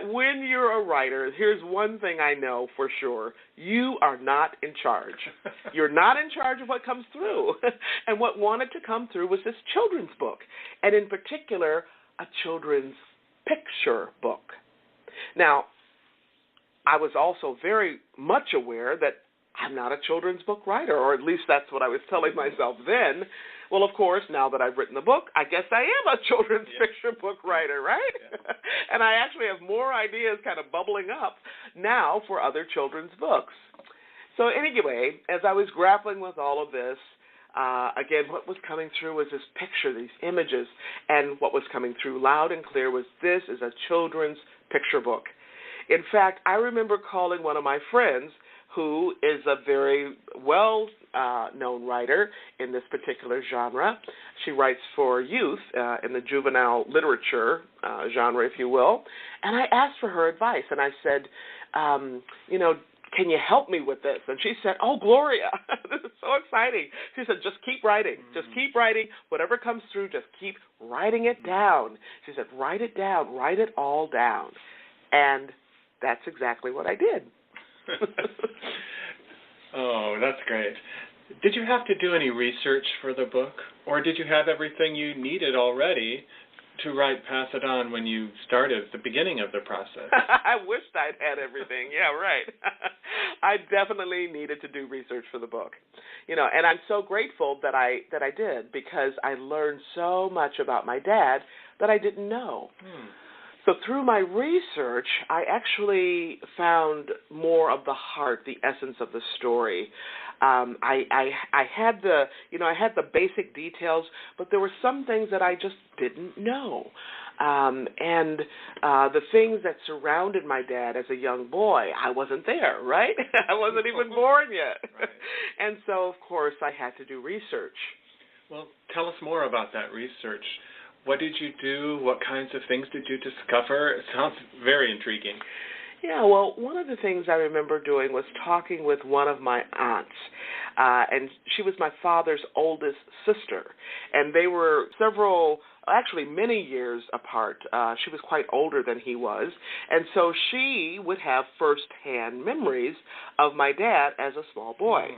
When you're a writer, here's one thing I know for sure. You are not in charge. You're not in charge of what comes through. And what wanted to come through was this children's book, and in particular, a children's picture book. Now, I was also very much aware that I'm not a children's book writer, or at least that's what I was telling myself then. Well, of course, now that I've written the book, I guess I am a children's picture book writer, right? Yeah. And I actually have more ideas kind of bubbling up now for other children's books. So anyway, as I was grappling with all of this, again, what was coming through was this picture, these images, and what was coming through loud and clear was this is a children's picture book. In fact, I remember calling one of my friends who is a very well-known writer in this particular genre. She writes for youth in the juvenile literature genre, if you will. And I asked for her advice, and I said, can you help me with this? And she said, oh, Gloria, this is so exciting. She said, just keep writing. Just keep writing. Whatever comes through, just keep writing it down. She said, write it down. Write it all down. And that's exactly what I did. Oh, that's great. Did you have to do any research for the book, or did you have everything you needed already to write Pass It On when you started at the beginning of the process? I wished I'd had everything. Yeah, right. I definitely needed to do research for the book. And I'm so grateful that I did, because I learned so much about my dad that I didn't know. So through my research, I actually found more of the heart, the essence of the story. I had the basic details, but there were some things that I just didn't know. And the things that surrounded my dad as a young boy, I wasn't there, right? I wasn't even born yet. Right. And so, of course, I had to do research. Well, tell us more about that research. What did you do? What kinds of things did you discover? It sounds very intriguing. Yeah, well, one of the things I remember doing was talking with one of my aunts, and she was my father's oldest sister, and they were many years apart. She was quite older than he was, and so she would have first-hand memories of my dad as a small boy.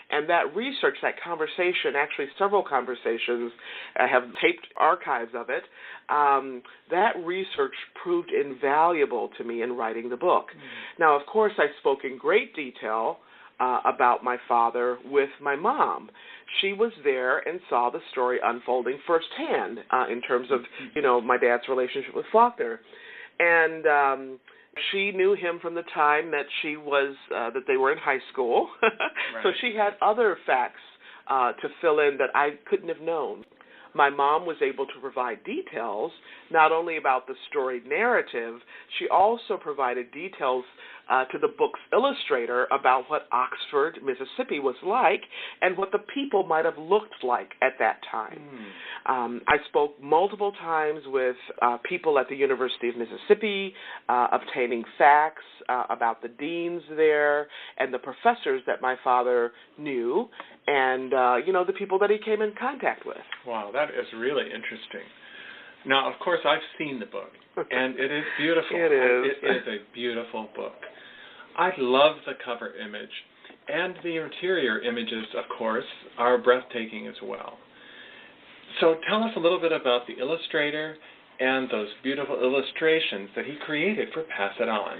And that research, that conversation, actually several conversations, I have taped archives of it, that research proved invaluable to me in writing the book. Now, of course, I spoke in great detail about my father with my mom. She was there and saw the story unfolding firsthand in terms of, my dad's relationship with Faulkner. And she knew him from the time that that they were in high school. Right. So she had other facts to fill in that I couldn't have known. My mom was able to provide details, not only about the story narrative, she also provided details to the book's illustrator about what Oxford, Mississippi was like and what the people might have looked like at that time. I spoke multiple times with people at the University of Mississippi, obtaining facts about the deans there and the professors that my father knew and, the people that he came in contact with. Wow, that is really interesting. Now, of course, I've seen the book, and it is beautiful. It is. It is a beautiful book. I love the cover image, and the interior images, of course, are breathtaking as well. So tell us a little bit about the illustrator and those beautiful illustrations that he created for Pass It On.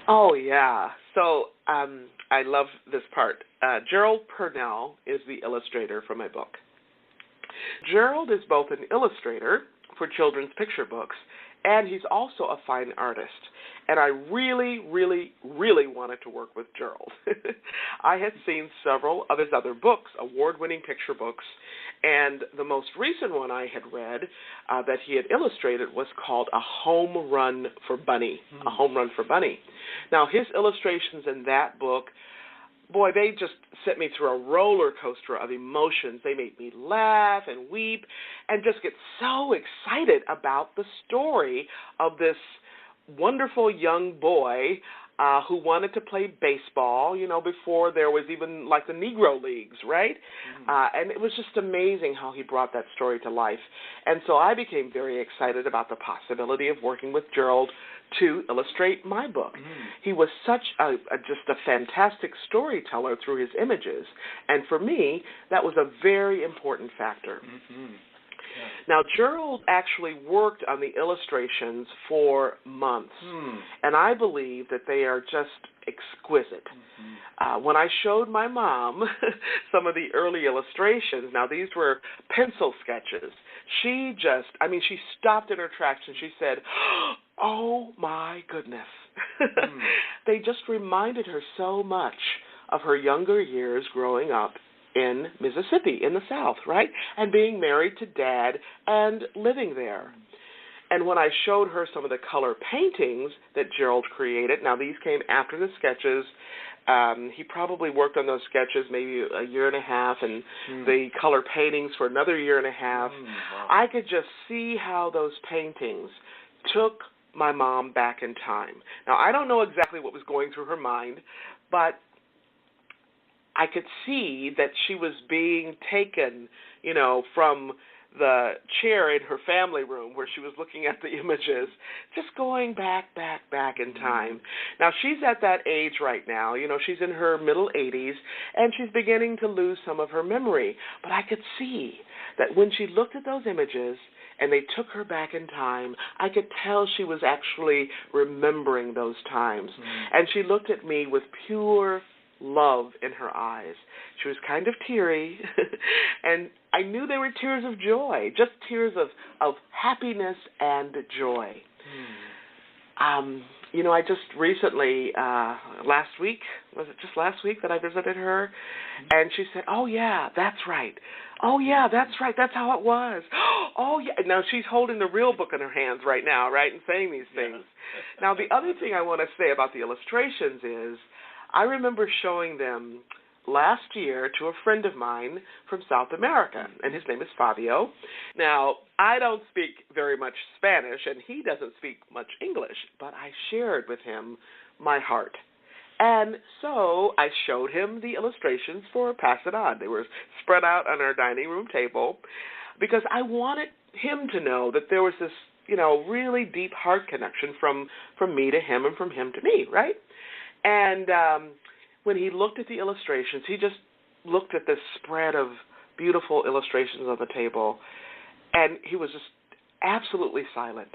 Oh, yeah. So I love this part. Gerald Purnell is the illustrator for my book. Gerald is both an illustrator for children's picture books, and he's also a fine artist. And I really, really, really wanted to work with Gerald. I had seen several of his other books, award-winning picture books, and the most recent one I had read that he had illustrated was called A Home Run for Bunny, A Home Run for Bunny. Now, his illustrations in that book, boy, they just sent me through a roller coaster of emotions. They made me laugh and weep and just get so excited about the story of this wonderful young boy who wanted to play baseball, before there was even like the Negro Leagues, right? And it was just amazing how he brought that story to life. And so I became very excited about the possibility of working with Gerald to illustrate my book. He was such just a fantastic storyteller through his images, and for me, that was a very important factor. Now, Gerald actually worked on the illustrations for months, and I believe that they are just exquisite. When I showed my mom some of the early illustrations, now these were pencil sketches, she stopped in her tracks and she said, "Oh my goodness." They just reminded her so much of her younger years growing up in Mississippi, in the South, right? And being married to Dad and living there. And when I showed her some of the color paintings that Gerald created, now these came after the sketches. He probably worked on those sketches maybe a year and a half, and the color paintings for another year and a half. Wow. I could just see how those paintings took my mom back in time. Now, I don't know exactly what was going through her mind, but I could see that she was being taken, from the chair in her family room where she was looking at the images, just going back in time. Now, she's at that age right now. She's in her middle 80s, and she's beginning to lose some of her memory. But I could see that when she looked at those images and they took her back in time, I could tell she was actually remembering those times. And she looked at me with pure love in her eyes. She was kind of teary, and I knew they were tears of joy, just tears of happiness and joy. I just recently, last week, was it just last week that I visited her, and she said, "Oh, yeah, that's right. Oh, yeah, that's right. That's how it was. Oh, yeah." Now, she's holding the real book in her hands right now, right, and saying these things. Now, the other thing I want to say about the illustrations is I remember showing them last year to a friend of mine from South America, and his name is Fabio. Now, I don't speak very much Spanish, and he doesn't speak much English, but I shared with him my heart. And so I showed him the illustrations for Pass It On. They were spread out on our dining room table because I wanted him to know that there was this, really deep heart connection from me to him and from him to me, right? And when he looked at the illustrations, he just looked at this spread of beautiful illustrations on the table, and he was just absolutely silent,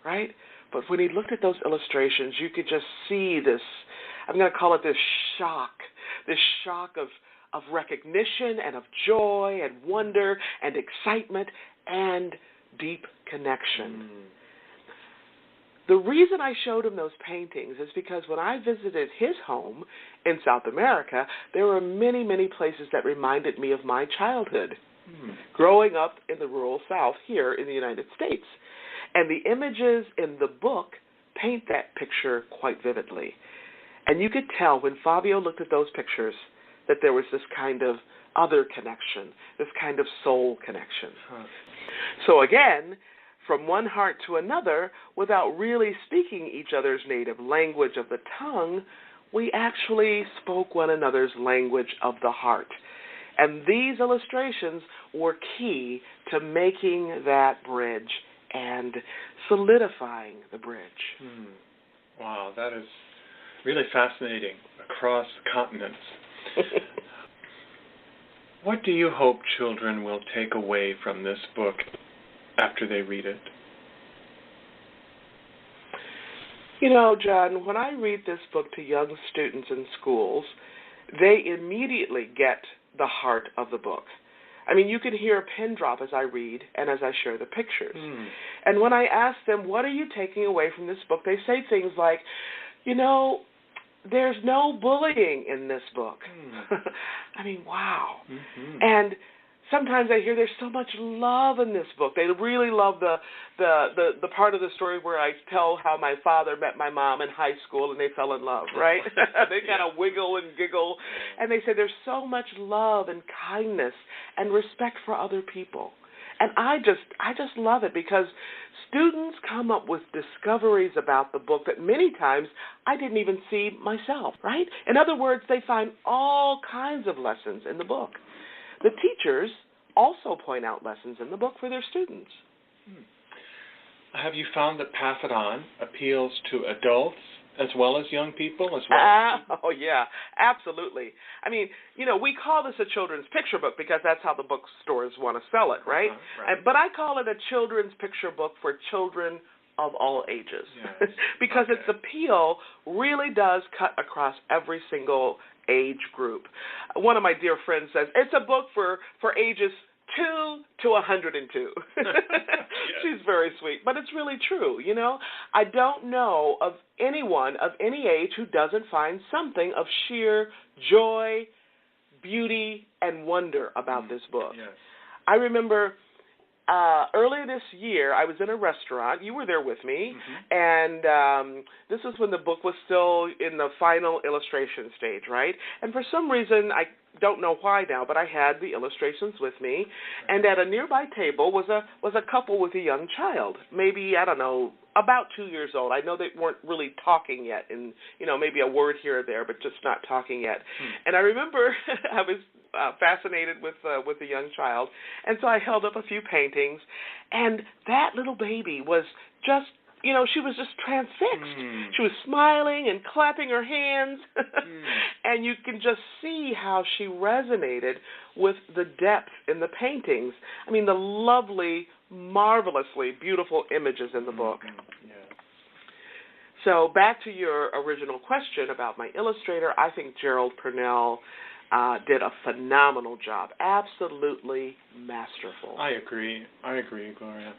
right? But when he looked at those illustrations, you could just see this, I'm going to call it this shock of recognition and of joy and wonder and excitement and deep connection. The reason I showed him those paintings is because when I visited his home in South America, there were many, many places that reminded me of my childhood, growing up in the rural South here in the United States. And the images in the book paint that picture quite vividly. And you could tell when Fabio looked at those pictures that there was this kind of other connection, this kind of soul connection. So again, from one heart to another, without really speaking each other's native language of the tongue, we actually spoke one another's language of the heart. And these illustrations were key to making that bridge and solidifying the bridge. Wow, that is really fascinating across continents. What do you hope children will take away from this book after they read it? John, when I read this book to young students in schools, they immediately get the heart of the book. I mean, you can hear a pin drop as I read and as I share the pictures. And when I ask them, what are you taking away from this book, they say things like, there's no bullying in this book. I mean, wow. And sometimes I hear there's so much love in this book. They really love the part of the story where I tell how my father met my mom in high school and they fell in love, right? They kind of wiggle and giggle. And they say there's so much love and kindness and respect for other people. And I just love it because Students come up with discoveries about the book that many times I didn't even see myself, right? In other words, they find all kinds of lessons in the book. The teachers also point out lessons in the book for their students. Have you found that Pass It On appeals to adults as well as young people as well? Oh, yeah, absolutely. I mean, we call this a children's picture book because that's how the bookstores want to sell it, right? Right. But I call it a children's picture book for children of all ages. Yes. Because its appeal really does cut across every single age group. One of my dear friends says, it's a book for ages 2 to 102. Yes. She's very sweet, but it's really true, I don't know of anyone of any age who doesn't find something of sheer joy, beauty, and wonder about this book. Yes. I remember earlier this year, I was in a restaurant. You were there with me, and this was when the book was still in the final illustration stage, right? And for some reason, I don't know why now, but I had the illustrations with me, and at a nearby table was a couple with a young child, maybe, I don't know, about 2 years old. I know they weren't really talking yet, and maybe a word here or there, but just not talking yet. And I remember I was fascinated with a young child, and so I held up a few paintings, and that little baby was just, she was just transfixed. She was smiling and clapping her hands, and you can just see how she resonated with the depth in the paintings. I mean, the lovely, marvelously beautiful images in the book. So back to your original question about my illustrator, I think Gerald Purnell did a phenomenal job. Absolutely masterful. I agree, Gloria.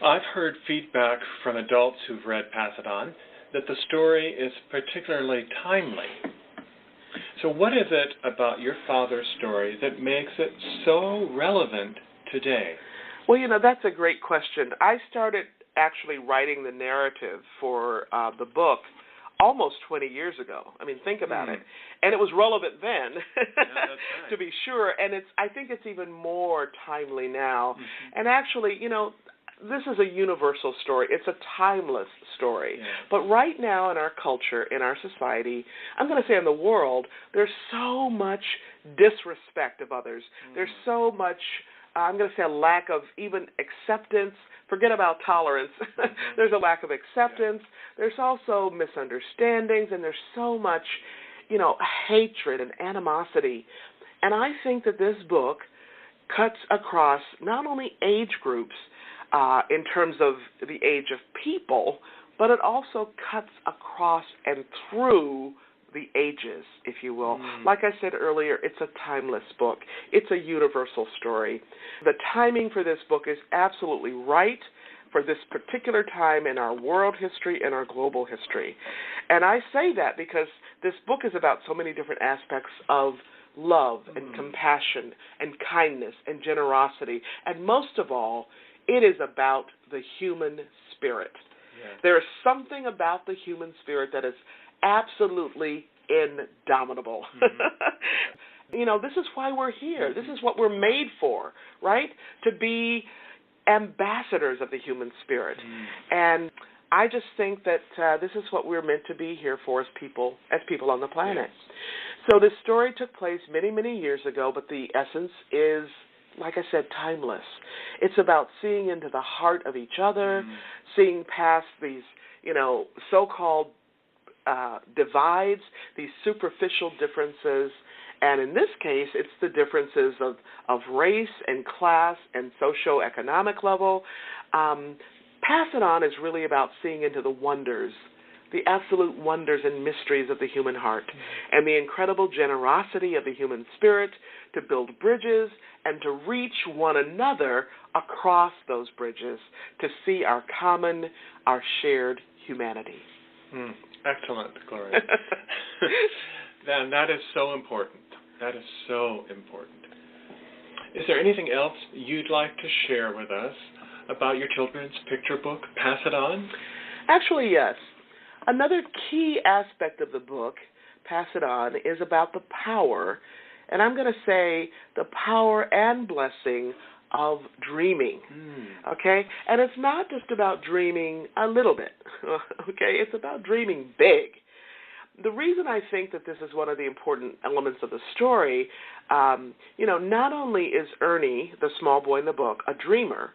I've heard feedback from adults who've read Pass It On that the story is particularly timely. So what is it about your father's story that makes it so relevant today? Well, that's a great question. I started actually writing the narrative for the book almost 20 years ago. I mean, think about it. And it was relevant then, that's right. to be sure. And I think it's even more timely now. And actually, this is a universal story. It's a timeless story. Yeah. But right now in our culture, in our society, I'm going to say in the world, there's so much disrespect of others. There's so much, I'm going to say, a lack of even acceptance. Forget about tolerance. There's a lack of acceptance. There's also misunderstandings, and there's so much, hatred and animosity. And I think that this book cuts across not only age groups, in terms of the age of people, but it also cuts across and through the ages, if you will. Like I said earlier, it's a timeless book. It's a universal story. The timing for this book is absolutely right for this particular time in our world history and our global history. And I say that because this book is about so many different aspects of love and compassion and kindness and generosity. And most of all, it is about the human spirit. Yeah. There is something about the human spirit that is absolutely indomitable. This is why we're here. This is what we're made for, right? To be ambassadors of the human spirit. And I just think that this is what we're meant to be here for as people on the planet. Yes. So this story took place many, many years ago, but the essence is, like I said, timeless. It's about seeing into the heart of each other, seeing past these, so-called divides, these superficial differences. And in this case, it's the differences of race and class and socioeconomic level. Pass It On is really about seeing into the wonders, the absolute wonders and mysteries of the human heart, and the incredible generosity of the human spirit to build bridges and to reach one another across those bridges to see our common, our shared humanity. Excellent, Gloria. And that is so important. That is so important. Is there anything else you'd like to share with us about your children's picture book, Pass It On? Actually, yes. Another key aspect of the book, Pass It On, is about the power, and I'm going to say the power and blessing of dreaming, okay? And it's not just about dreaming a little bit, okay? It's about dreaming big. The reason I think that this is one of the important elements of the story, not only is Ernie, the small boy in the book, a dreamer,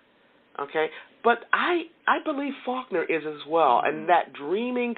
okay, but I believe Faulkner is as well, and that dreaming